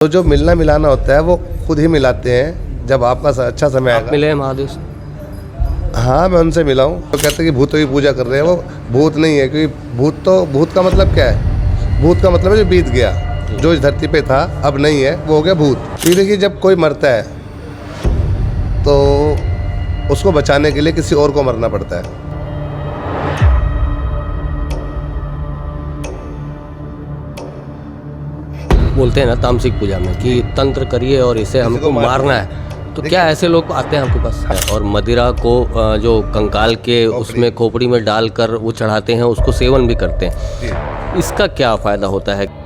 तो जो मिलना मिलाना होता है वो खुद ही मिलाते हैं जब आपका अच्छा समय आप आएगा। मिले हैं महादेव से? हाँ, मैं उनसे मिला हूँ। तो कहते हैं कि भूतों की पूजा कर रहे हैं। वो भूत नहीं है, क्योंकि भूत का मतलब क्या है? भूत का मतलब है जो बीत गया, जो इस धरती पे था अब नहीं है, वो हो गया भूत। ये देखिए, जब कोई मरता है तो उसको बचाने के लिए किसी और को मरना पड़ता है। बोलते हैं ना तामसिक पूजा में कि तंत्र करिए और इसे हमको मारना है, तो क्या ऐसे लोग आते हैं आपके पास? और मदिरा को जो कंकाल के उसमें खोपड़ी में डालकर वो चढ़ाते हैं, उसको सेवन भी करते हैं। इसका क्या फ़ायदा होता है?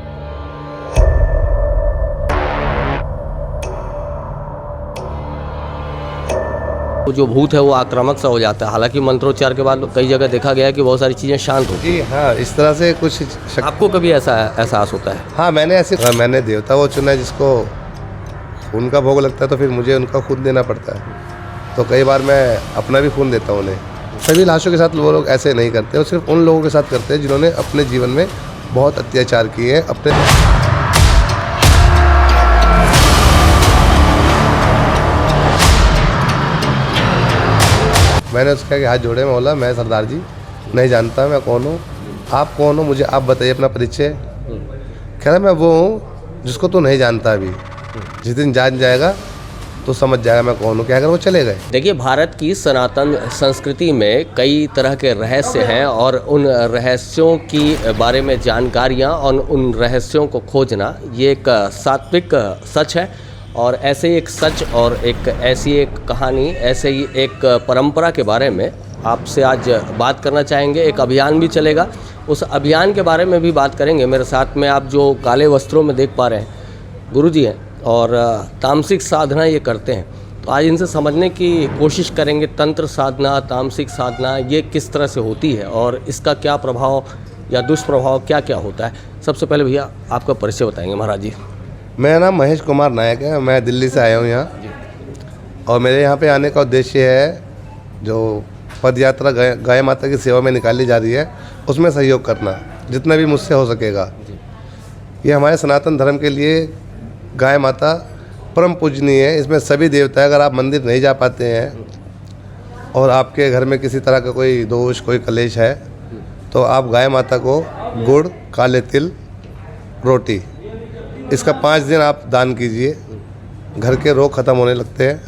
जो भूत है वो आक्रामक सा हो जाता है। हालांकि मंत्रोच्चार के बाद कई जगह देखा गया है कि बहुत सारी चीज़ें शांत होती जी हाँ, इस तरह से कुछ हैं। आपको कभी ऐसा एहसास होता है? हाँ, मैंने देवता वो चुना है जिसको उनका भोग लगता है, तो फिर मुझे उनका खून देना पड़ता है। तो कई बार मैं अपना भी खून देता हूँ उन्हें। सभी लाशों के साथ वो लोग ऐसे नहीं करते, वो सिर्फ उन लोगों के साथ करते हैं जिन्होंने अपने जीवन में बहुत अत्याचार किए हैं अपने। मैंने उसके आगे हाथ जोड़े, मैं बोला, मैं सरदार जी नहीं जानता मैं कौन हूँ, आप कौन हो, मुझे आप बताइए अपना परिचय। कह रहा, मैं वो हूँ जिसको तू नहीं जानता अभी, जिस दिन जान जाएगा तो समझ जाएगा मैं कौन हूँ। क्या अगर वो चले गए। देखिए, भारत की सनातन संस्कृति में कई तरह के रहस्य हैं और उन रहस्यों की बारे में जानकारियाँ और उन रहस्यों को खोजना ये एक सात्विक सच है। और ऐसे ही एक सच और एक ऐसी एक कहानी, ऐसे ही एक परंपरा के बारे में आपसे आज बात करना चाहेंगे। एक अभियान भी चलेगा, उस अभियान के बारे में भी बात करेंगे। मेरे साथ में आप जो काले वस्त्रों में देख पा रहे हैं गुरुजी हैं और तामसिक साधना ये करते हैं। तो आज इनसे समझने की कोशिश करेंगे तंत्र साधना, तामसिक साधना ये किस तरह से होती है और इसका क्या प्रभाव या दुष्प्रभाव क्या क्या होता है। सबसे पहले भैया आपका परिचय बताएंगे महाराज जी। मेरा नाम महेश कुमार नायक है, मैं दिल्ली से आया हूँ यहाँ। और मेरे यहाँ पे आने का उद्देश्य है जो पद यात्रा गाय माता की सेवा में निकाली जा रही है उसमें सहयोग करना, जितना भी मुझसे हो सकेगा। ये हमारे सनातन धर्म के लिए गाय माता परम पूजनीय है। इसमें सभी देवता है। अगर आप मंदिर नहीं जा पाते हैं और आपके घर में किसी तरह का कोई दोष, कोई कलेश है, तो आप गाय माता को गुड़, काले तिल, रोटी, इसका 5 दिन आप दान कीजिए। घर के रोग खत्म होने लगते हैं।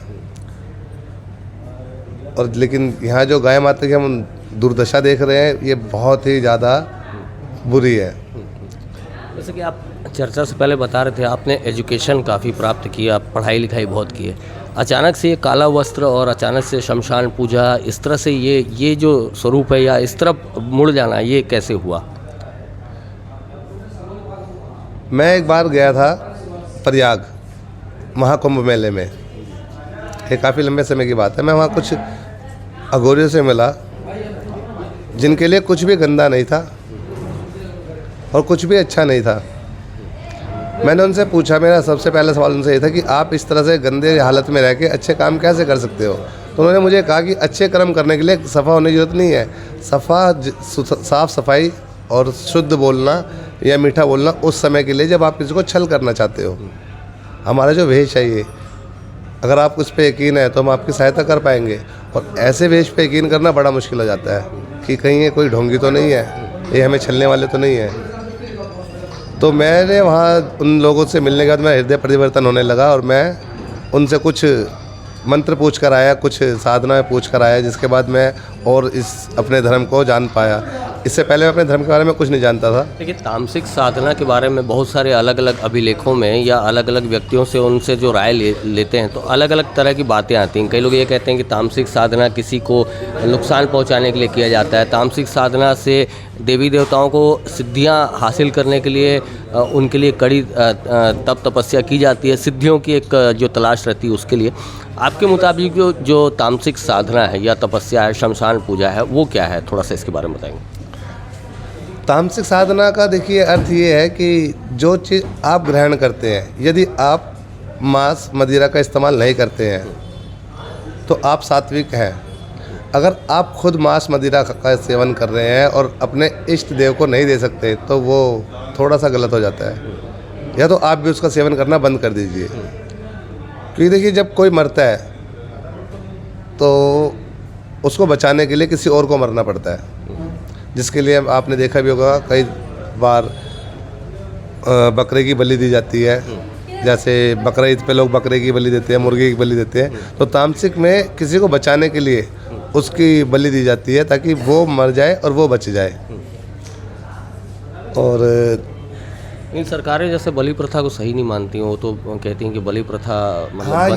और लेकिन यहाँ जो गाय माता की हम दुर्दशा देख रहे हैं ये बहुत ही ज़्यादा बुरी है। जैसे कि आप चर्चा से पहले बता रहे थे आपने एजुकेशन काफ़ी प्राप्त किया, पढ़ाई लिखाई बहुत की है। अचानक से ये काला वस्त्र और अचानक से शमशान पूजा, इस तरह से ये जो स्वरूप है या इस तरफ मुड़ जाना, ये कैसे हुआ? मैं एक बार गया था प्रयाग महाकुंभ मेले में, ये काफ़ी लंबे समय की बात है। मैं वहाँ कुछ अघोरियों से मिला जिनके लिए कुछ भी गंदा नहीं था और कुछ भी अच्छा नहीं था। मैंने उनसे पूछा, मेरा सबसे पहला सवाल उनसे ये था कि आप इस तरह से गंदे हालत में रह के अच्छे काम कैसे कर सकते हो। तो उन्होंने मुझे कहा कि अच्छे कर्म करने के लिए सफ़ा होने की ज़रूरत नहीं है। साफ़ सफाई और शुद्ध बोलना या मीठा बोलना उस समय के लिए जब आप किसी को छल करना चाहते हो। हमारा जो वेश है ये, अगर आपको उस पर यकीन है तो हम आपकी सहायता कर पाएंगे। और ऐसे वेश पे यकीन करना बड़ा मुश्किल हो जाता है कि कहीं ये कोई ढोंगी तो नहीं है, ये हमें छलने वाले तो नहीं है। तो मैंने वहाँ उन लोगों से मिलने के बाद मेरा हृदय परिवर्तन होने लगा और मैं उनसे कुछ मंत्र पूछ कर आया, कुछ साधना पूछ कर आया, जिसके बाद मैं और इस अपने धर्म को जान पाया। इससे पहले मैं अपने धर्म के बारे में कुछ नहीं जानता था। देखिए, तामसिक साधना के बारे में बहुत सारे अलग अलग अभिलेखों में या अलग अलग व्यक्तियों से उनसे जो राय लेते हैं तो अलग अलग तरह की बातें आती हैं। कई लोग ये कहते हैं कि तामसिक साधना किसी को नुकसान पहुंचाने के लिए किया जाता है। तामसिक साधना से देवी देवताओं को सिद्धियां हासिल करने के लिए उनके लिए कड़ी तप तपस्या की जाती है, सिद्धियों की एक जो तलाश रहती है उसके लिए। आपके मुताबिक जो तामसिक साधना है या तपस्या है, शमशान पूजा है, वो क्या है? थोड़ा सा इसके बारे में बताएंगे। तामसिक साधना का देखिए अर्थ ये है कि जो चीज़ आप ग्रहण करते हैं, यदि आप मांस मदिरा का इस्तेमाल नहीं करते हैं तो आप सात्विक हैं। अगर आप खुद मांस मदिरा का सेवन कर रहे हैं और अपने इष्ट देव को नहीं दे सकते तो वो थोड़ा सा गलत हो जाता है। या तो आप भी उसका सेवन करना बंद कर दीजिए। क्योंकि देखिए, जब कोई मरता है तो उसको बचाने के लिए किसी और को मरना पड़ता है, जिसके लिए आपने देखा भी होगा कई बार बकरे की बलि दी जाती है। जैसे बकरा ईद पे लोग बकरे की बलि देते हैं, मुर्गे की बलि देते हैं, तो तामसिक में किसी को बचाने के लिए उसकी बलि दी जाती है ताकि वो मर जाए और वो बच जाए। और इन सरकारें जैसे बलि प्रथा को सही नहीं मानती हैं, वो तो कहती हैं कि बलि प्रथा मतलब हाँ,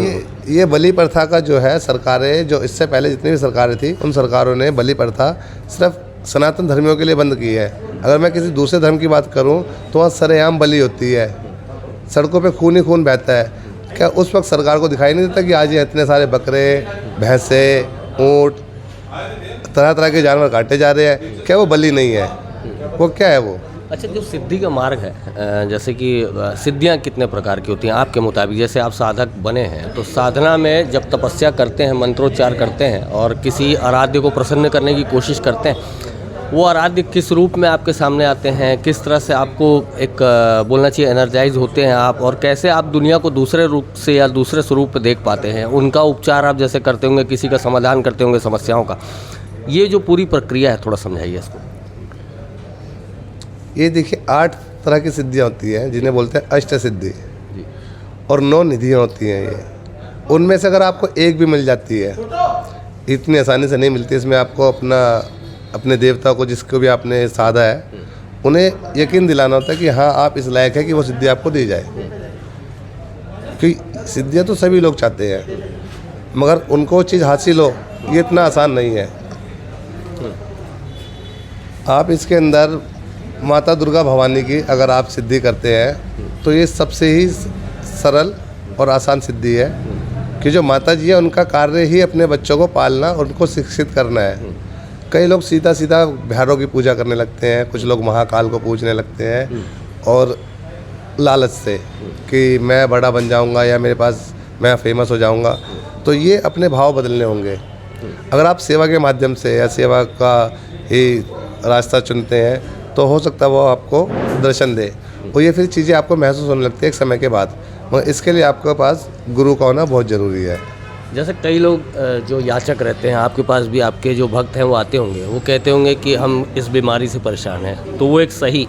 ये बलि प्रथा का जो है, सरकारें जो इससे पहले जितनी भी सरकारें थी उन सरकारों ने बलि प्रथा सिर्फ सनातन धर्मियों के लिए बंद की है। अगर मैं किसी दूसरे धर्म की बात करूं तो वहाँ सरेआम बलि होती है, सड़कों पे खून ही खून बहता है। क्या उस वक्त सरकार को दिखाई नहीं देता कि आज ये इतने सारे बकरे, भैंसे, ऊँट, तरह तरह के जानवर काटे जा रहे हैं? क्या वो बलि नहीं है? वो क्या है वो? अच्छा, जो सिद्धि का मार्ग है, जैसे कि सिद्धियाँ कितने प्रकार की होती हैं आपके मुताबिक? जैसे आप साधक बने हैं तो साधना में जब तपस्या करते हैं, मंत्रोच्चार करते हैं और किसी आराध्य को प्रसन्न करने की कोशिश करते हैं, वो आराध्य किस रूप में आपके सामने आते हैं? किस तरह से आपको एक बोलना चाहिए एनर्जाइज होते हैं आप, और कैसे आप दुनिया को दूसरे रूप से या दूसरे स्वरूप पे देख पाते हैं? उनका उपचार आप जैसे करते होंगे, किसी का समाधान करते होंगे समस्याओं का, ये जो पूरी प्रक्रिया है थोड़ा समझाइए इसको। ये देखिए, 8 तरह की सिद्धियाँ होती हैं जिन्हें बोलते हैं अष्ट सिद्धि, और 9 निधियाँ होती हैं। ये उनमें से अगर आपको एक भी मिल जाती है, इतनी आसानी से नहीं मिलती, इसमें आपको अपने देवता को, जिसको भी आपने साधा है, उन्हें यकीन दिलाना होता है कि हाँ, आप इस लायक है कि वो सिद्धि आपको दी जाए। क्योंकि सिद्धियाँ तो सभी लोग चाहते हैं, मगर उनको वो चीज़ हासिल हो, ये इतना आसान नहीं है। आप इसके अंदर माता दुर्गा भवानी की अगर आप सिद्धि करते हैं तो ये सबसे ही सरल और आसान सिद्धि है कि जो माता जी है उनका कार्य ही अपने बच्चों को पालना, उनको शिक्षित करना है। कई लोग सीधा सीधा भैरव की पूजा करने लगते हैं, कुछ लोग महाकाल को पूजने लगते हैं, और लालच से कि मैं बड़ा बन जाऊंगा या मेरे पास मैं फेमस हो जाऊंगा। तो ये अपने भाव बदलने होंगे। अगर आप सेवा के माध्यम से या सेवा का ही रास्ता चुनते हैं तो हो सकता है वो आपको दर्शन दे, और ये फिर चीज़ें आपको महसूस होने लगती है एक समय के बाद। मगर इसके लिए आपके पास गुरु का होना बहुत ज़रूरी है। जैसे कई लोग जो याचक रहते हैं, आपके पास भी आपके जो भक्त हैं वो आते होंगे, वो कहते होंगे कि हम इस बीमारी से परेशान हैं, तो वो एक सही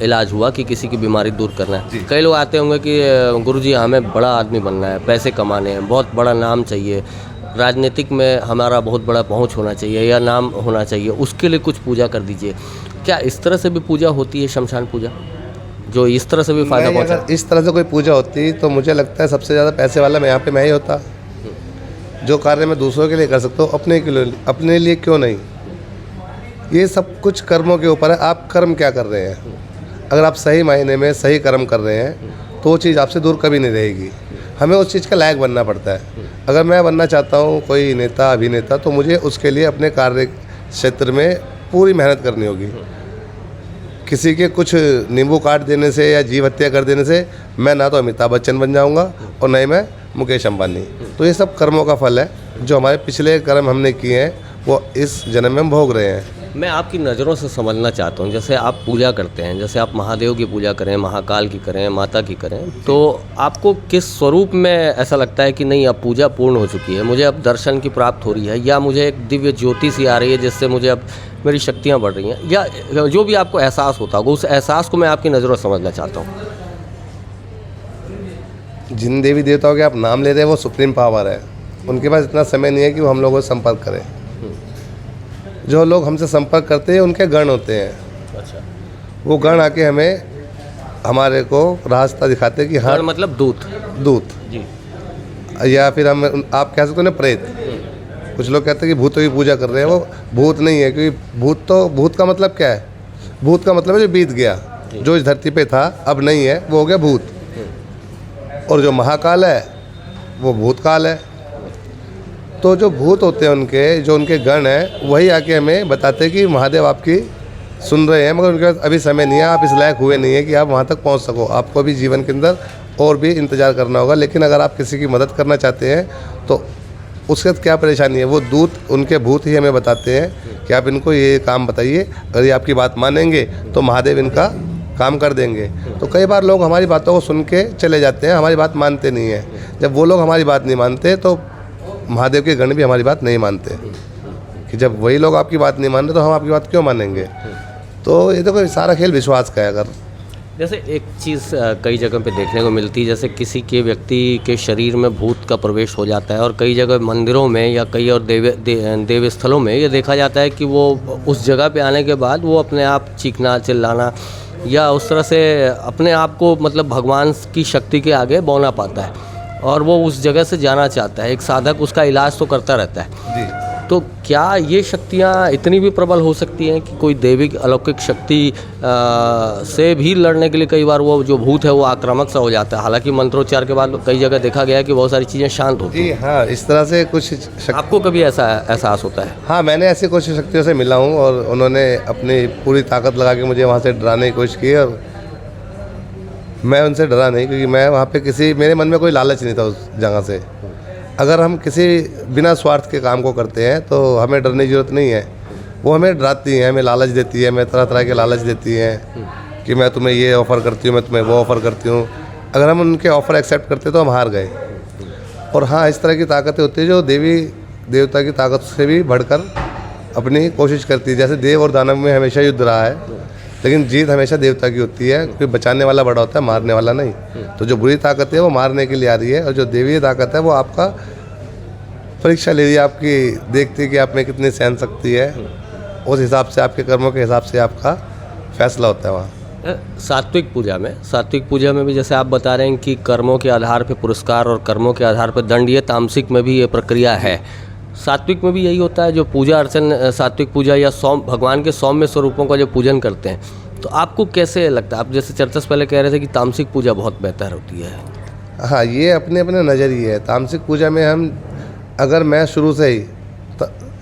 इलाज हुआ कि किसी की बीमारी दूर करना है। कई लोग आते होंगे कि गुरुजी हमें बड़ा आदमी बनना है, पैसे कमाने हैं, बहुत बड़ा नाम चाहिए, राजनीतिक में हमारा बहुत बड़ा पहुंच होना चाहिए या नाम होना चाहिए, उसके लिए कुछ पूजा कर दीजिए। क्या इस तरह से भी पूजा होती है, शमशान पूजा, जो इस तरह से भी फ़ायदा पहुँचा? अगर इस तरह से कोई पूजा होती तो मुझे लगता है सबसे ज़्यादा पैसे वाला मैं ही होता। जो कार्य मैं दूसरों के लिए कर सकता हूँ, अपने लिए क्यों नहीं? ये सब कुछ कर्मों के ऊपर है, आप कर्म क्या कर रहे हैं। अगर आप सही मायने में सही कर्म कर रहे हैं तो वो चीज़ आपसे दूर कभी नहीं रहेगी। हमें उस चीज़ का लायक बनना पड़ता है। अगर मैं बनना चाहता हूँ कोई नेता, अभिनेता, तो मुझे उसके लिए अपने कार्य क्षेत्र में पूरी मेहनत करनी होगी। किसी के कुछ नींबू काट देने से या जीव हत्या कर देने से मैं ना तो अमिताभ बच्चन बन जाऊंगा और ना ही मैं मुकेश अंबानी। तो ये सब कर्मों का फल है, जो हमारे पिछले कर्म हमने किए हैं वो इस जन्म में हम भोग रहे हैं। मैं आपकी नज़रों से समझना चाहता हूँ, जैसे आप पूजा करते हैं, जैसे आप महादेव की पूजा करें, महाकाल की करें, माता की करें, तो आपको किस स्वरूप में ऐसा लगता है कि नहीं अब पूजा पूर्ण हो चुकी है, मुझे अब दर्शन की प्राप्त हो रही है, या मुझे एक दिव्य ज्योति सी आ रही है जिससे मुझे अब मेरी शक्तियाँ बढ़ रही हैं, या जो भी आपको एहसास होता होगा, उस एहसास को मैं आपकी नज़रों से समझना चाहता हूँ। जिन देवी देवताओं के आप नाम ले रहे हैं वो सुप्रीम पावर है, उनके पास इतना समय नहीं है कि वो हम लोगों से संपर्क करें। जो लोग हमसे संपर्क करते हैं उनके गण होते हैं। अच्छा, वो गण आके हमें हमारे को रास्ता दिखाते हैं कि हाँ, मतलब दूत जी, या फिर हम आप कह सकते हो ना प्रेत। कुछ लोग कहते हैं कि भूतों की पूजा कर रहे हैं, वो भूत नहीं है, क्योंकि भूत का मतलब क्या है? भूत का मतलब है जो बीत गया, जो इस धरती पे था अब नहीं है, वो हो गया भूत। और जो महाकाल है वो भूतकाल है। तो जो भूत होते हैं उनके गण हैं, वही आके हमें बताते हैं कि महादेव आपकी सुन रहे हैं, मगर उनके पास अभी समय नहीं है, आप इस लायक हुए नहीं है कि आप वहाँ तक पहुँच सको। आपको भी जीवन के अंदर और भी इंतज़ार करना होगा। लेकिन अगर आप किसी की मदद करना चाहते हैं तो उसके साथ क्या परेशानी है, वो दूत, उनके भूत ही हमें बताते हैं कि आप इनको ये काम बताइए, अगर ये आपकी बात मानेंगे तो महादेव इनका काम कर देंगे। तो कई बार लोग हमारी बातों को सुन के चले जाते हैं, हमारी बात मानते नहीं हैं। जब वो लोग हमारी बात नहीं मानते तो महादेव के गण भी हमारी बात नहीं मानते, कि जब वही लोग आपकी बात नहीं मान रहे तो हम आपकी बात क्यों मानेंगे। तो ये देखो सारा खेल विश्वास का है। अगर जैसे एक चीज़ कई जगह पे देखने को मिलती है, जैसे किसी के व्यक्ति के शरीर में भूत का प्रवेश हो जाता है, और कई जगह मंदिरों में या कई और देव स्थलों में ये देखा जाता है कि वो उस जगह पे आने के बाद वो अपने आप चीखना चिल्लाना या उस तरह से अपने आप को मतलब भगवान की शक्ति के आगे बौना पाता है, और वो उस जगह से जाना चाहता है। एक साधक उसका इलाज तो करता रहता है जी, तो क्या ये शक्तियाँ इतनी भी प्रबल हो सकती हैं कि कोई दैविक अलौकिक शक्ति से भी लड़ने के लिए कई बार वो जो भूत है वो आक्रामक सा हो जाता है? हालांकि मंत्रोच्चार के बाद कई जगह देखा गया है कि बहुत सारी चीज़ें शांत होती हैं। जी हाँ, इस तरह से कुछ आपको कभी ऐसा एहसास होता है? हाँ, मैंने ऐसी कुछ शक्तियों से मिला हूँ और उन्होंने अपनी पूरी ताकत लगा के मुझे वहाँ से डराने की कोशिश की, और मैं उनसे डरा नहीं, क्योंकि मैं वहाँ पे मेरे मन में कोई लालच नहीं था उस जगह से। अगर हम किसी बिना स्वार्थ के काम को करते हैं तो हमें डरने की ज़रूरत नहीं है। वो हमें डराती हैं, हमें लालच देती है, हमें तरह तरह के लालच देती हैं कि मैं तुम्हें ये ऑफ़र करती हूँ, मैं तुम्हें वो ऑफ़र करती हूँ। अगर हम उनके ऑफ़र एक्सेप्ट करते तो हम हार गए। और हाँ, इस तरह की ताकतें होती है जो देवी देवता की ताकत से भी बढ़कर अपनी कोशिश करती है। जैसे देव और दानव में हमेशा युद्ध रहा है, लेकिन जीत हमेशा देवता की होती है, क्योंकि बचाने वाला बड़ा होता है, मारने वाला नहीं। तो जो बुरी ताकत है वो मारने के लिए आ रही है, और जो देवीय ताकत है वो आपका परीक्षा ले रही है, आपकी देखती है कि आप में कितनी सहन शक्ति है। उस हिसाब से आपके कर्मों के हिसाब से आपका फैसला होता है वहाँ। सात्विक पूजा में भी जैसे आप बता रहे हैं कि कर्मों के आधार पर पुरस्कार और कर्मों के आधार पर दंड, ये तामसिक में भी ये प्रक्रिया है। सात्विक में भी यही होता है, जो पूजा अर्चन सात्विक पूजा या भगवान के सौम्य स्वरूपों का जो पूजन करते हैं, तो आपको कैसे लगता है? आप जैसे चर्चा से पहले कह रहे थे कि तामसिक पूजा बहुत बेहतर होती है। हाँ, ये अपने अपने नज़रिए है। तामसिक पूजा में अगर मैं शुरू से ही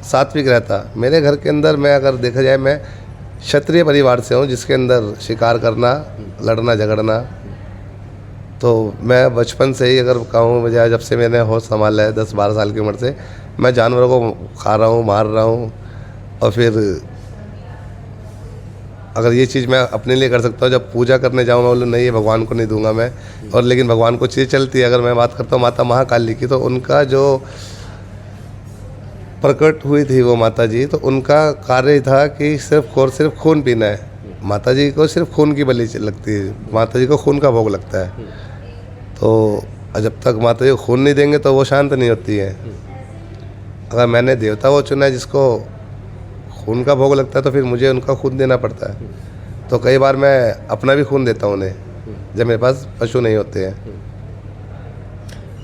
सात्विक रहता, मेरे घर के अंदर मैं अगर देखा जाए, मैं क्षत्रिय परिवार से हूँ जिसके अंदर शिकार करना, लड़ना झगड़ना, तो मैं बचपन से ही अगर कहूँ, मुझे जब से मैंने होश संभाला है 10-12 साल की उम्र से, मैं जानवरों को खा रहा हूँ, मार रहा हूँ। और फिर अगर ये चीज़ मैं अपने लिए कर सकता हूँ, जब पूजा करने जाऊँ मैं बोलूँ नहीं, ये भगवान को नहीं दूंगा मैं। और लेकिन भगवान को चीज़ चलती है। अगर मैं बात करता हूँ माता महाकाली की, तो उनका जो प्रकट हुई थी वो माता जी, तो उनका कार्य था कि सिर्फ और सिर्फ खून पीना है। माता जी को सिर्फ खून की बलि लगती है, माता जी को खून का भोग लगता है। तो जब तक माता जी को खून नहीं देंगे तो वो शांत नहीं होती है। अगर मैंने देवता वो चुना है जिसको खून का भोग लगता है, तो फिर मुझे उनका खून देना पड़ता है। तो कई बार मैं अपना भी खून देता हूँ उन्हें, जब मेरे पास पशु नहीं होते हैं।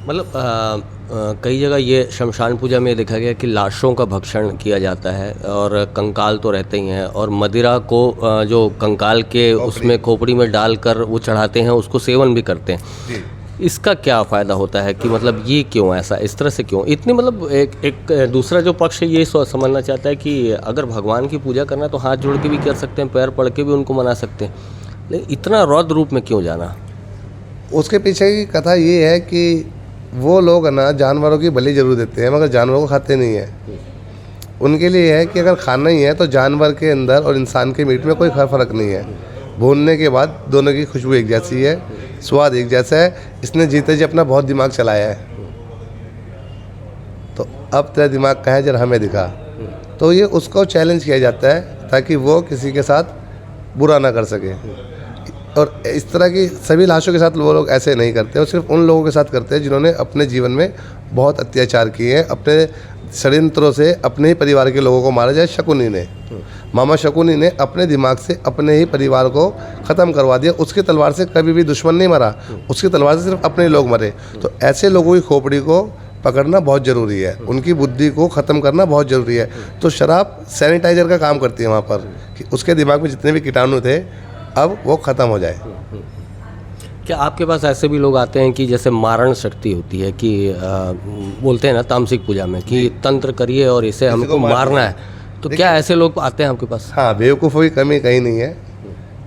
मतलब कई जगह ये शमशान पूजा में देखा गया कि लाशों का भक्षण किया जाता है, और कंकाल तो रहते ही हैं, और मदिरा को जो कंकाल के उसमें खोपड़ी में डालकर वो चढ़ाते हैं, उसको सेवन भी करते हैं। इसका क्या फ़ायदा होता है कि मतलब ये क्यों ऐसा, इस तरह से क्यों इतनी, मतलब एक दूसरा जो पक्ष है ये समझना चाहता है कि अगर भगवान की पूजा करना है तो हाथ जोड़ के भी कर सकते हैं, पैर पड़ के भी उनको मना सकते हैं, लेकिन इतना रौद्र रूप में क्यों जाना? उसके पीछे की कथा ये है कि वो लोग ना जानवरों की बलि जरूर देते हैं, मगर जानवरों को खाते नहीं हैं। उनके लिए है कि अगर खाना ही है तो जानवर के अंदर और इंसान के मीट में कोई फ़र्क नहीं है। भूनने के बाद दोनों की खुशबू एक जैसी है, स्वाद एक जैसा है। इसने जीते जी अपना बहुत दिमाग चलाया है, तो अब तेरा दिमाग कहाँ है, जरा हमें दिखा। तो ये उसको चैलेंज किया जाता है ताकि वो किसी के साथ बुरा ना कर सके। और इस तरह की सभी लाशों के साथ वो लोग ऐसे नहीं करते, और सिर्फ उन लोगों के साथ करते हैं जिन्होंने अपने जीवन में बहुत अत्याचार किए हैं, अपने षड्यंत्रों से अपने ही परिवार के लोगों को मारा। जाए शकुनी ने, मामा शकुनी ने अपने दिमाग से अपने ही परिवार को ख़त्म करवा दिया। उसकी तलवार से कभी भी दुश्मन नहीं मरा, उसकी तलवार से सिर्फ अपने लोग मरे। तो ऐसे लोगों की खोपड़ी को पकड़ना बहुत ज़रूरी है, उनकी बुद्धि को ख़त्म करना बहुत ज़रूरी है। तो शराब सैनिटाइज़र का काम करती है वहाँ पर, कि उसके दिमाग में जितने भी कीटाणु थे अब वो ख़त्म हो जाए। क्या आपके पास ऐसे भी लोग आते हैं कि जैसे मारण शक्ति होती है कि बोलते हैं ना तामसिक पूजा में कि तंत्र करिए और इसे हमको मारना है, तो क्या ऐसे लोग आते हैं आपके पास? हाँ, बेवकूफ़ों की कमी कहीं नहीं है।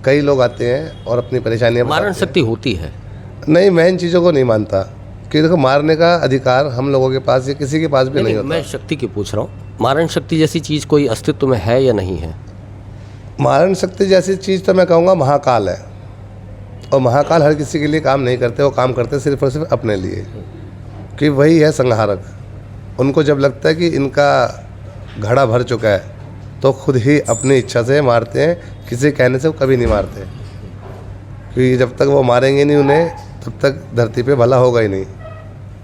कई लोग आते हैं और अपनी परेशानियाँ मारण शक्ति होती है। नहीं, मैं इन चीज़ों को नहीं मानता कि देखो, मारने का अधिकार हम लोगों के पास या किसी के पास भी नहीं होता। मैं शक्ति की पूछ रहा हूँ, मारण शक्ति जैसी चीज़ कोई अस्तित्व में है या नहीं है? मारण शक्ति जैसी चीज़ तो मैं कहूँगा महाकाल है। और महाकाल हर किसी के लिए काम नहीं करते, वो काम करते सिर्फ और सिर्फ अपने लिए, कि वही है संहारक। उनको जब लगता है कि इनका घड़ा भर चुका है तो खुद ही अपनी इच्छा से मारते हैं, किसी कहने से वो कभी नहीं मारते, क्योंकि जब तक वो मारेंगे नहीं उन्हें तब तक धरती पे भला होगा ही नहीं।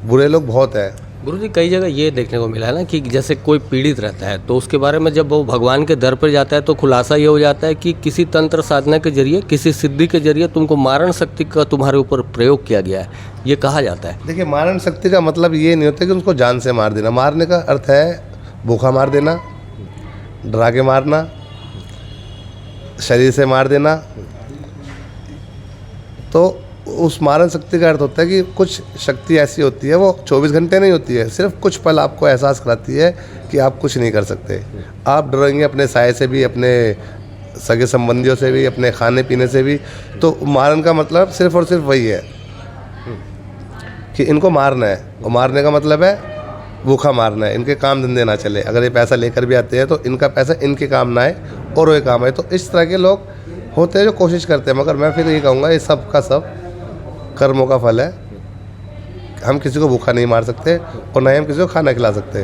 बुरे लोग बहुत हैं। गुरुजी, कई जगह ये देखने को मिला है ना कि जैसे कोई पीड़ित रहता है तो उसके बारे में जब वो भगवान के दर पर जाता है तो खुलासा ये हो जाता है कि किसी तंत्र साधना के जरिए, किसी सिद्धि के जरिए तुमको मारण शक्ति का तुम्हारे ऊपर प्रयोग किया गया है, ये कहा जाता है। देखिए, मारण शक्ति का मतलब ये नहीं होता कि उसको जान से मार देना। मारने का अर्थ है भूखा मार देना, डरा के मारना, शरीर से मार देना। तो उस मारण शक्ति का अर्थ होता है कि कुछ शक्ति ऐसी होती है, वो 24 घंटे नहीं होती है, सिर्फ कुछ पल आपको एहसास कराती है कि आप कुछ नहीं कर सकते। आप डरेंगे अपने साये से भी, अपने सगे संबंधियों से भी, अपने खाने पीने से भी। तो मारन का मतलब सिर्फ और सिर्फ वही है कि इनको मारना है, और मारने का मतलब है भूखा मारना है, इनके काम धंधे ना चले। अगर ये पैसा लेकर भी आते हैं तो इनका पैसा इनके काम ना आए और वो काम आए। तो इस तरह के लोग होते हैं जो कोशिश करते हैं, मगर मैं फिर ये कहूँगा ये सब का सब कर्मों का फल है। हम किसी को भूखा नहीं मार सकते और ना ही हम किसी को खाना खिला सकते।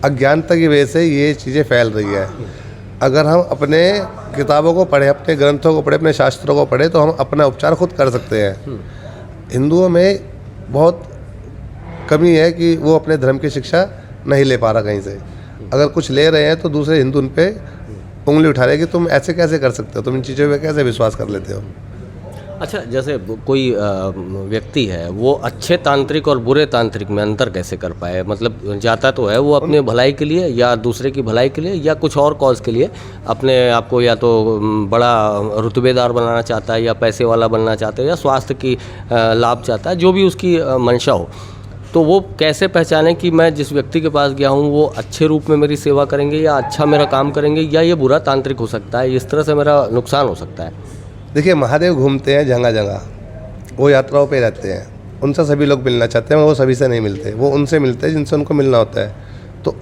अज्ञानता की वजह से ये चीज़ें फैल रही है। अगर हम अपने किताबों को पढ़ें, अपने ग्रंथों को पढ़ें, अपने शास्त्रों को पढ़ें तो हम अपना उपचार खुद कर सकते हैं। हिंदुओं में बहुत कमी है कि वो अपने धर्म की शिक्षा नहीं ले पा रहा कहीं से। अगर कुछ ले रहे हैं तो दूसरे हिंदू उन पे उंगली उठा रहे हैं कि तुम ऐसे कैसे कर सकते हो, तुम इन चीज़ों पे कैसे विश्वास कर लेते हो। अच्छा, जैसे कोई व्यक्ति है वो अच्छे तांत्रिक और बुरे तांत्रिक में अंतर कैसे कर पाए? मतलब जाता तो है वो अपने भलाई के लिए या दूसरे की भलाई के लिए या कुछ और कॉज के लिए, अपने आप को या तो बड़ा रुतबेदार बनाना चाहता है या पैसे वाला बनना चाहता है या स्वास्थ्य की लाभ चाहता है, जो भी उसकी मंशा हो। तो वो कैसे पहचाने कि मैं जिस व्यक्ति के पास गया हूँ वो अच्छे रूप में मेरी सेवा करेंगे या अच्छा मेरा काम करेंगे, या ये बुरा तांत्रिक हो सकता है, इस तरह से मेरा नुकसान हो सकता है? देखिए, महादेव घूमते हैं जगह जगह, वो यात्राओं पे रहते हैं, उनसे सभी लोग मिलना चाहते हैं, वो सभी से नहीं मिलते, वो उनसे मिलते हैं जिनसे उनको मिलना होता है। तो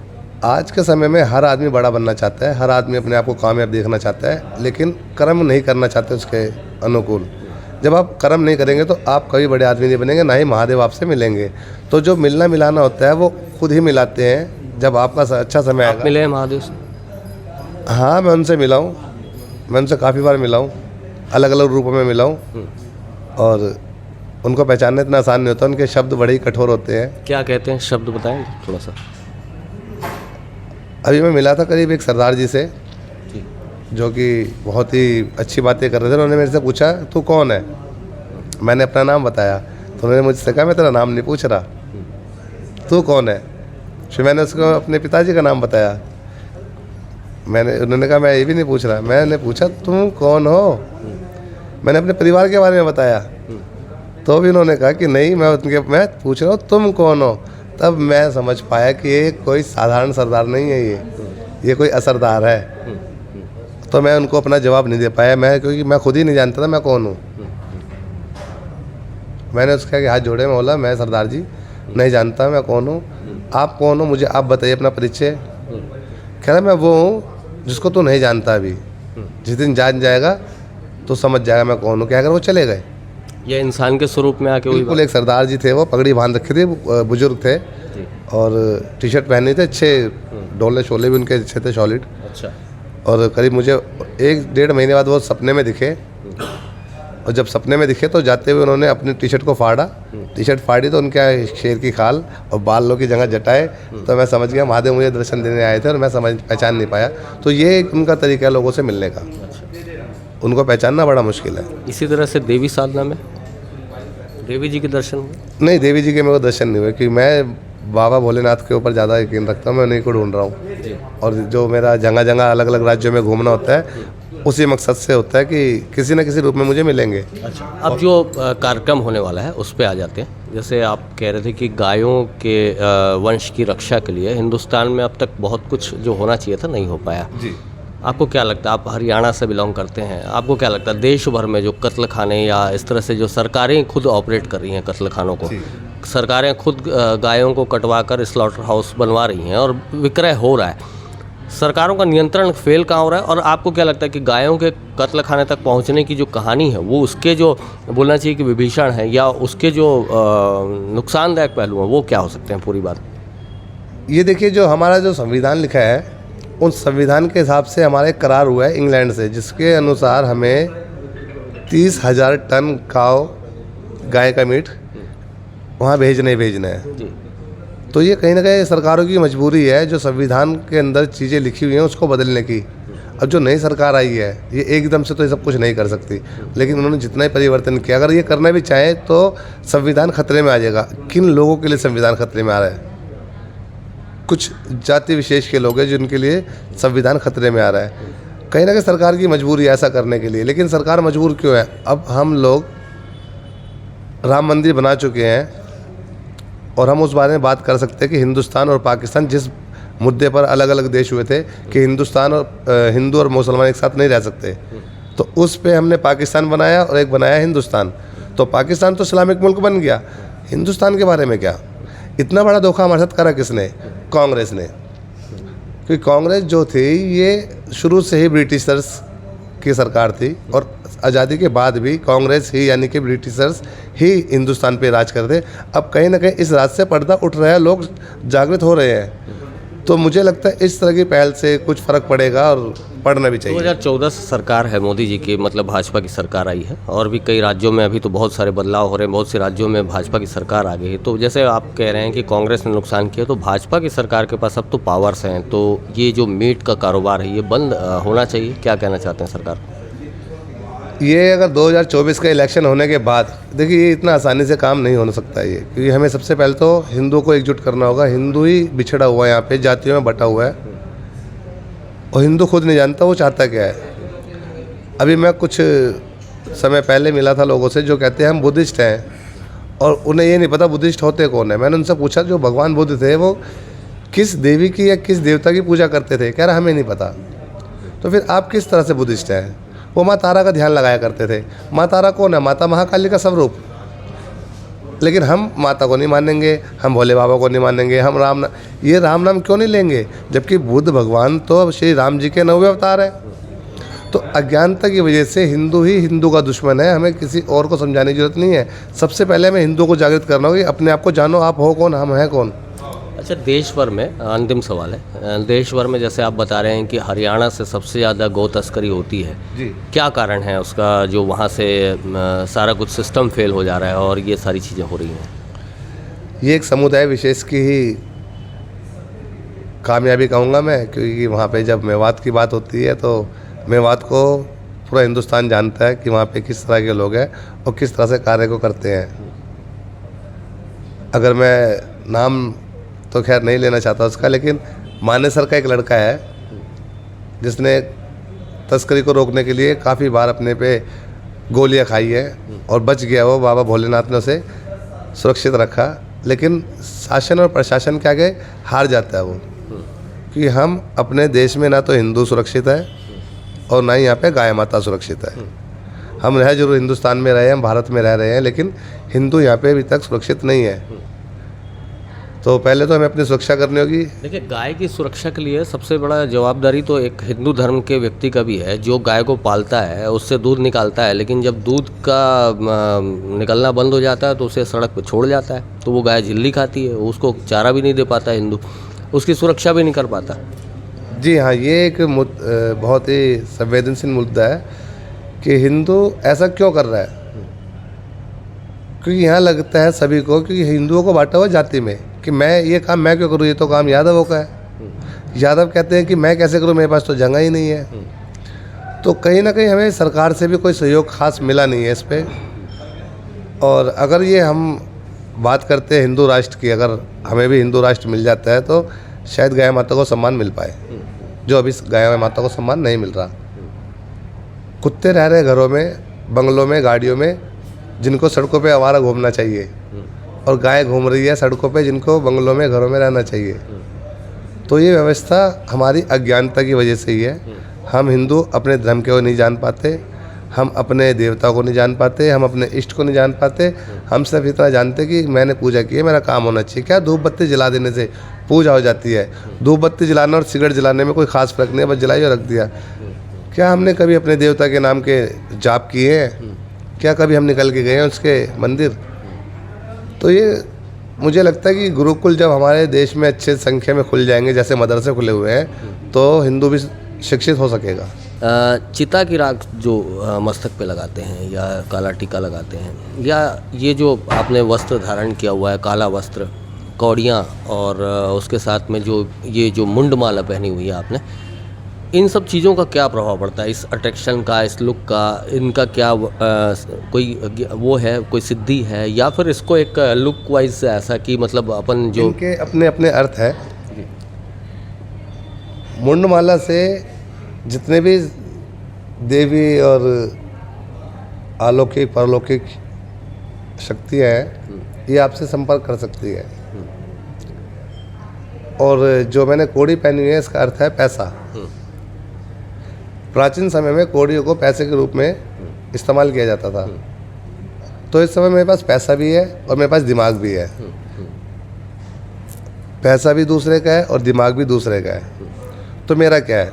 आज के समय में हर आदमी बड़ा बनना चाहता है, हर आदमी अपने आप को कामयाब देखना चाहता है, लेकिन कर्म नहीं करना चाहते उसके अनुकूल। जब आप कर्म नहीं करेंगे तो आप कभी बड़े आदमी नहीं बनेंगे, ना ही महादेव आपसे मिलेंगे। तो जो मिलना मिलाना होता है वो खुद ही मिलाते हैं। जब आपका अच्छा समय आएगा। मिले हैं महादेव से? हाँ, मैं उनसे मिला हूँ, मैं उनसे काफ़ी बार मिला हूँ, अलग अलग रूपों में मिला हूँ, और उनको पहचानना इतना आसान नहीं होता। उनके शब्द बड़े ही कठोर होते हैं। क्या कहते हैं शब्द, बताएं थोड़ा सा। अभी मैं मिला था करीब एक सरदार जी से, जो कि बहुत ही अच्छी बातें कर रहे थे। उन्होंने मेरे से पूछा तू कौन है, मैंने अपना नाम बताया, तो उन्होंने मुझसे कहा मैं तेरा नाम नहीं पूछ रहा, तू कौन है। फिर मैंने उसको अपने पिताजी का नाम बताया। उन्होंने कहा मैं ये भी नहीं पूछ रहा। मैंने पूछा तुम कौन हो, मैंने अपने परिवार के बारे में बताया, तो भी उन्होंने कहा कि नहीं मैं पूछ रहा हूँ तुम कौन हो। तब मैं समझ पाया कि ये कोई साधारण सरदार नहीं है, ये कोई असरदार है। तो मैं उनको अपना जवाब नहीं दे पाया, क्योंकि मैं खुद ही नहीं जानता था मैं कौन हूँ। मैंने उसके आगे हाथ जोड़े, मैं बोला मैं सरदार जी नहीं जानता मैं कौन हूँ, आप कौन हो, मुझे आप बताइए अपना परिचय। कह रहा मैं वो हूँ जिसको तू नहीं जानता अभी, जिस दिन जान जाएगा तो समझ जाएगा मैं कौन हूँ। क्या कर वो चले गए। ये इंसान के स्वरूप में आके बिल्कुल एक सरदार जी थे, वो पगड़ी बांध रखे थे, बुजुर्ग थे और टी शर्ट पहने थे, अच्छे डोले शोले भी उनके अच्छे थे, सॉलिड। अच्छा। और करीब मुझे 1-1.5 महीने बाद वो सपने में दिखे, और जब सपने में दिखे तो जाते हुए उन्होंने अपनी टी शर्ट को फाड़ा, टी शर्ट फाड़ी तो उनके शेर की खाल और बालों की जगह जटाए। तो मैं समझ गया महादेव मुझे दर्शन देने आए थे, और मैं पहचान नहीं पाया। तो ये उनका तरीका है लोगों से मिलने का, उनको पहचानना बड़ा मुश्किल है। इसी तरह से देवी साधना में देवी जी के दर्शन हुए? नहीं, देवी जी के मेरे को दर्शन नहीं हुए, क्योंकि मैं बाबा भोलेनाथ के ऊपर ज़्यादा यकीन रखता हूँ, मैं उन्हीं को ढूंढ रहा हूँ। और जो मेरा जगह जगह अलग अलग राज्यों में घूमना होता है, उसी मकसद से होता है कि किसी न किसी रूप में मुझे मिलेंगे। अच्छा, अब जो कार्यक्रम होने वाला है उस पर आ जाते हैं। जैसे आप कह रहे थे कि गायों के वंश की रक्षा के लिए हिंदुस्तान में अब तक बहुत कुछ जो होना चाहिए था नहीं हो पाया जी। आपको क्या लगता है, आप हरियाणा से बिलोंग करते हैं, आपको क्या लगता है देश भर में जो कत्ल खाने या इस तरह से जो सरकारें खुद ऑपरेट कर रही हैं कत्ल खानों को, सरकारें खुद गायों को कटवा कर स्लॉटर हाउस बनवा रही हैं और विक्रय हो रहा है, सरकारों का नियंत्रण फेल कहाँ हो रहा है, और आपको क्या लगता है कि गायों के कत्ल खाने तक पहुंचने की जो कहानी है वो उसके जो बोलना चाहिए कि विभीषण है या उसके जो नुकसानदायक पहलू हैं वो क्या हो सकते हैं पूरी बात? ये देखिए, जो हमारा जो संविधान लिखा है उन संविधान के हिसाब से हमारा एक करार हुआ है इंग्लैंड से, जिसके अनुसार हमें 30,000 टन गाय का मीट वहाँ भेजना है। जी। तो ये कहीं ना कहीं सरकारों की मजबूरी है, जो संविधान के अंदर चीज़ें लिखी हुई हैं उसको बदलने की। अब जो नई सरकार आई है ये एकदम से तो ये सब कुछ नहीं कर सकती, लेकिन उन्होंने जितना ही परिवर्तन किया, अगर ये करना भी चाहे तो संविधान खतरे में आ जाएगा। किन लोगों के लिए संविधान खतरे में आ रहा है? कुछ जाति विशेष के लोग हैं जिनके लिए संविधान खतरे में आ रहा है। कहीं ना कहीं सरकार की मजबूरी है ऐसा करने के लिए, लेकिन सरकार मजबूर क्यों है? अब हम लोग राम मंदिर बना चुके हैं और हम उस बारे में बात कर सकते हैं कि हिंदुस्तान और पाकिस्तान, जिस मुद्दे पर अलग अलग देश हुए थे कि हिंदुस्तान और हिंदू और मुसलमान एक साथ नहीं रह सकते, तो उस पे हमने पाकिस्तान बनाया और एक बनाया हिंदुस्तान। तो पाकिस्तान तो इस्लामिक मुल्क बन गया, हिंदुस्तान के बारे में क्या? इतना बड़ा धोखा हमारे साथ करा किसने? कांग्रेस ने। क्योंकि कांग्रेस जो थी ये शुरू से ही ब्रिटिशर्स की सरकार थी और आज़ादी के बाद भी कांग्रेस ही यानी कि ब्रिटिशर्स ही हिंदुस्तान पे राज करते। अब कहीं ना कहीं इस राज से पर्दा उठ रहा है, लोग जागृत हो रहे हैं। तो मुझे लगता है इस तरह की पहल से कुछ फ़र्क पड़ेगा और पड़ना भी चाहिए। 2014 से सरकार है मोदी जी की, मतलब भाजपा की सरकार आई है और भी कई राज्यों में अभी तो बहुत सारे बदलाव हो रहे हैं, बहुत से राज्यों में भाजपा की सरकार आ गई है। तो जैसे आप कह रहे हैं कि कांग्रेस ने नुकसान किया, तो भाजपा की सरकार के पास अब तो पावर्स हैं, तो ये जो मीट का कारोबार है ये बंद होना चाहिए, क्या कहना चाहते हैं सरकार? ये अगर 2024 का इलेक्शन होने के बाद, देखिए ये इतना आसानी से काम नहीं हो सकता ये, क्योंकि हमें सबसे पहले तो हिंदुओं को एकजुट करना होगा। हिंदू ही बिछड़ा हुआ है, यहाँ पे जातियों में बटा हुआ है और हिंदू खुद नहीं जानता वो चाहता क्या है। अभी मैं कुछ समय पहले मिला था लोगों से जो कहते हैं हम बुद्धिस्ट हैं और उन्हें ये नहीं पता बुद्धिस्ट होते कौन है। मैंने उनसे पूछा जो भगवान बुद्ध थे वो किस देवी की या किस देवता की पूजा करते थे? कह रहा हमें नहीं पता। तो फिर आप किस तरह से बुद्धिस्ट हैं? वो माँ तारा का ध्यान लगाया करते थे। माँ तारा कौन है? माता महाकाली का स्वरूप। लेकिन हम माता को नहीं मानेंगे, हम भोले बाबा को नहीं मानेंगे, हम राम नाम क्यों नहीं लेंगे? जबकि बुद्ध भगवान तो श्री राम जी के 9वें अवतार है। तो अज्ञानता की वजह से हिंदू ही हिंदू का दुश्मन है, हमें किसी और को समझाने की जरूरत नहीं है। सबसे पहले हमें हिंदुओं को जागृत करना होगा कि अपने आप को जानो, आप हो कौन, हम हैं कौन। अच्छा, देश भर में, अंतिम सवाल है, देश भर में जैसे आप बता रहे हैं कि हरियाणा से सबसे ज़्यादा गौ तस्करी होती है जी, क्या कारण है उसका, जो वहाँ से सारा कुछ सिस्टम फेल हो जा रहा है और ये सारी चीज़ें हो रही हैं? ये एक समुदाय विशेष की ही कामयाबी कहूँगा मैं, क्योंकि वहाँ पे जब मेवात की बात होती है तो मेवात को पूरा हिंदुस्तान जानता है कि वहाँ पे किस तरह के लोग हैं और किस तरह से कार्य को करते हैं। अगर मैं नाम तो खैर नहीं लेना चाहता उसका, लेकिन मानेसर का एक लड़का है जिसने तस्करी को रोकने के लिए काफ़ी बार अपने पे गोलियां खाई है और बच गया वो। बाबा भोलेनाथ ने उसे सुरक्षित रखा, लेकिन शासन और प्रशासन के आगे हार जाता है वो, क्योंकि हम अपने देश में ना तो हिंदू सुरक्षित है और ना ही यहाँ पे गाय माता सुरक्षित है। हम रह जरूर हिंदुस्तान में रहे हैं, हम भारत में रह रहे हैं, लेकिन हिंदू यहाँ पे अभी तक सुरक्षित नहीं है। तो पहले तो हमें अपनी सुरक्षा करनी होगी। देखिए, गाय की सुरक्षा के लिए सबसे बड़ा जवाबदारी तो एक हिंदू धर्म के व्यक्ति का भी है, जो गाय को पालता है, उससे दूध निकालता है, लेकिन जब दूध का निकलना बंद हो जाता है तो उसे सड़क पर छोड़ जाता है, तो वो गाय झिल्ली खाती है, उसको चारा भी नहीं दे पाता हिंदू, उसकी सुरक्षा भी नहीं कर पाता। जी हाँ, ये एक बहुत ही संवेदनशील मुद्दा है कि हिंदू ऐसा क्यों कर रहा है। क्योंकि यहाँ लगता है सभी को, क्योंकि हिंदुओं को बांटा हुआ जाति में, कि मैं ये काम मैं क्यों करूँ, ये तो काम यादवों का है। यादव कहते हैं कि मैं कैसे करूँ, मेरे पास तो जगह ही नहीं है। तो कहीं ना कहीं हमें सरकार से भी कोई सहयोग खास मिला नहीं है इस पर। और अगर ये हम बात करते हैं हिंदू राष्ट्र की, अगर हमें भी हिंदू राष्ट्र मिल जाता है तो शायद गाय माता को सम्मान मिल पाए, जो अभी गाय माता को सम्मान नहीं मिल रहा। कुत्ते रह रहे घरों में, बंगलों में, गाड़ियों में, जिनको सड़कों पे आवारा घूमना चाहिए, और गाय घूम रही है सड़कों पे जिनको बंगलों में, घरों में रहना चाहिए। तो ये व्यवस्था हमारी अज्ञानता की वजह से ही है। हम हिंदू अपने धर्म को नहीं जान पाते, हम अपने देवता को नहीं जान पाते, हम अपने इष्ट को नहीं जान पाते। हम सिर्फ इतना जानते कि मैंने पूजा की है, मेरा काम होना चाहिए। क्या धूप बत्ती जला देने से पूजा हो जाती है। धूप बत्ती जलाना और सिगरेट जलाने में कोई ख़ास फ़र्क नहीं है, बस जलाई और रख दिया। क्या हमने कभी अपने देवता के नाम के जाप किए हैं? क्या कभी हम निकल के गए हैं उसके मंदिर? तो ये मुझे लगता है कि गुरुकुल जब हमारे देश में अच्छे संख्या में खुल जाएंगे, जैसे मदरसे खुले हुए हैं, तो हिंदू भी शिक्षित हो सकेगा। चिता की राख जो मस्तक पे लगाते हैं या काला टीका लगाते हैं, या ये जो आपने वस्त्र धारण किया हुआ है, काला वस्त्र, कौड़ियाँ, और उसके साथ में जो ये जो मुंड माला पहनी हुई है आपने, इन सब चीज़ों का क्या प्रभाव पड़ता है? इस अट्रैक्शन का, इस लुक का, इनका क्या कोई वो है, कोई सिद्धि है, या फिर इसको एक लुक वाइज ऐसा कि मतलब अपन जो इनके अपने अपने अर्थ है। मुंडमाला से जितने भी देवी और अलौकिक परलौकिक शक्तियाँ हैं, ये आपसे संपर्क कर सकती है। और जो मैंने कोड़ी पहनी हुई है, इसका अर्थ है पैसा। प्राचीन समय में कोड़ियों को पैसे के रूप में इस्तेमाल किया जाता था। तो इस समय मेरे पास पैसा भी है और मेरे पास दिमाग भी है। पैसा भी दूसरे का है और दिमाग भी दूसरे का है। तो मेरा क्या है?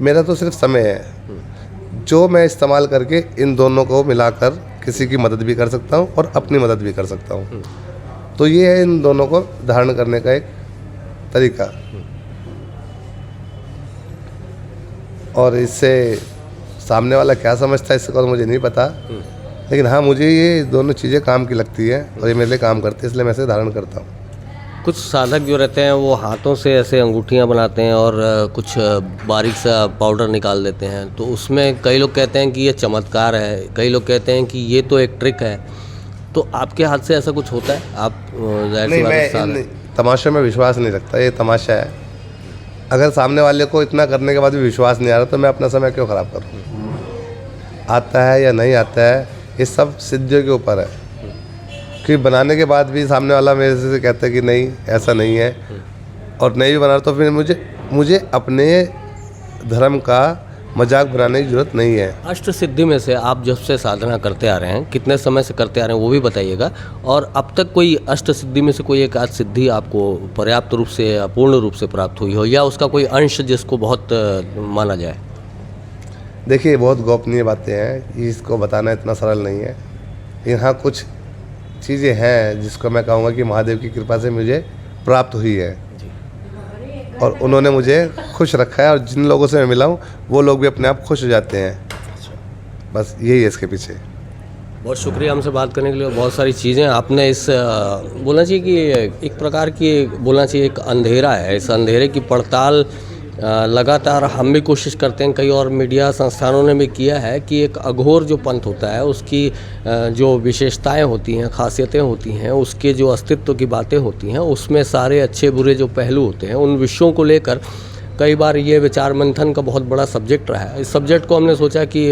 मेरा तो सिर्फ समय है, जो मैं इस्तेमाल करके इन दोनों को मिलाकर किसी की मदद भी कर सकता हूँ और अपनी मदद भी कर सकता हूँ। तो ये है इन दोनों को धारण करने का एक तरीका। और इससे सामने वाला क्या समझता है इससे तो मुझे नहीं पता, लेकिन हाँ, मुझे ये दोनों चीज़ें काम की लगती है और ये मेरे लिए काम करती है, इसलिए मैं इसे धारण करता हूँ। कुछ साधक जो रहते हैं वो हाथों से ऐसे अंगूठियाँ बनाते हैं और कुछ बारीक सा पाउडर निकाल देते हैं, तो उसमें कई लोग कहते हैं कि ये चमत्कार है, कई लोग कहते हैं कि ये तो एक ट्रिक है। तो आपके हाथ से ऐसा कुछ होता है? आप नहीं, मैं इन तमाशों में विश्वास नहीं रखता। ये तमाशा है। अगर सामने वाले को इतना करने के बाद भी विश्वास नहीं आ रहा, तो मैं अपना समय क्यों ख़राब करूँ? आता है या नहीं आता है, ये सब सिद्धियों के ऊपर है। कि बनाने के बाद भी सामने वाला मेरे से कहता है कि नहीं, ऐसा नहीं है, और नहीं भी बना रहा, तो फिर मुझे अपने धर्म का मजाक बनाने की ज़रूरत नहीं है। अष्ट सिद्धि में से आप जब से साधना करते आ रहे हैं, कितने समय से करते आ रहे हैं वो भी बताइएगा, और अब तक कोई अष्ट सिद्धि में से कोई एक आध सिद्धि आपको पर्याप्त रूप से या पूर्ण रूप से प्राप्त हुई हो, या उसका कोई अंश जिसको बहुत माना जाए? देखिए, बहुत गोपनीय बातें हैं, इसको बताना इतना सरल नहीं है। यहाँ कुछ चीज़ें हैं जिसको मैं कहूँगा कि महादेव की कृपा से मुझे प्राप्त हुई है, और उन्होंने मुझे खुश रखा है, और जिन लोगों से मैं मिला हूँ वो लोग भी अपने आप खुश हो जाते हैं। बस यही है इसके पीछे। बहुत शुक्रिया हमसे बात करने के लिए। बहुत सारी चीज़ें आपने इस बोलना चाहिए कि एक प्रकार की बोलना चाहिए एक अंधेरा है, इस अंधेरे की पड़ताल लगातार हम भी कोशिश करते हैं, कई और मीडिया संस्थानों ने भी किया है, कि एक अघोर जो पंथ होता है उसकी जो विशेषताएं होती हैं, खासियतें होती हैं, उसके जो अस्तित्व की बातें होती हैं, उसमें सारे अच्छे बुरे जो पहलू होते हैं, उन विषयों को लेकर कई बार ये विचार मंथन का बहुत बड़ा सब्जेक्ट रहा है। इस सब्जेक्ट को हमने सोचा कि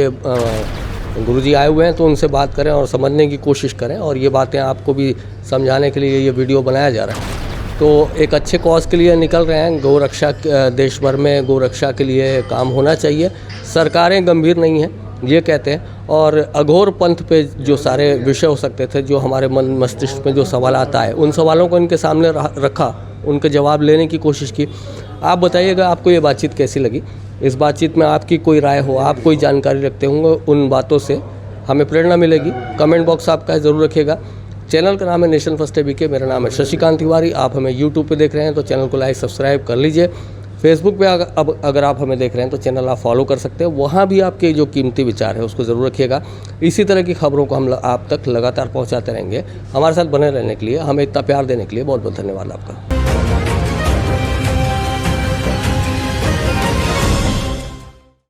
गुरुजी आए हुए हैं तो उनसे बात करें और समझने की कोशिश करें, और ये बातें आपको भी समझाने के लिए ये वीडियो बनाया जा रहा है। तो एक अच्छे कॉज के लिए निकल रहे हैं। गौ रक्षा, देश भर में गौ रक्षा के लिए काम होना चाहिए। सरकारें गंभीर नहीं हैं ये कहते हैं, और अघोर पंथ पे जो सारे विषय हो सकते थे, जो हमारे मन मस्तिष्क में जो सवाल आता है, उन सवालों को इनके सामने रखा, उनके जवाब लेने की कोशिश की। आप बताइएगा आपको ये बातचीत कैसी लगी। इस बातचीत में आपकी कोई राय हो, आप कोई जानकारी रखते होंगे, उन बातों से हमें प्रेरणा मिलेगी। कमेंट बॉक्स आपका ज़रूर रखिएगा। चैनल का नाम है नेशन फर्स्ट एबीके, मेरा नाम है शशिकांत तिवारी। आप हमें यूट्यूब पे देख रहे हैं तो चैनल को लाइक सब्सक्राइब कर लीजिए। फेसबुक पे अगर आप हमें देख रहे हैं तो चैनल आप फॉलो कर सकते हैं, वहाँ भी आपके जो कीमती विचार है उसको ज़रूर रखिएगा। इसी तरह की खबरों को हम आप तक लगातार पहुँचाते रहेंगे। हमारे साथ बने रहने के लिए, हमें इतना प्यार देने के लिए बहुत बहुत धन्यवाद आपका।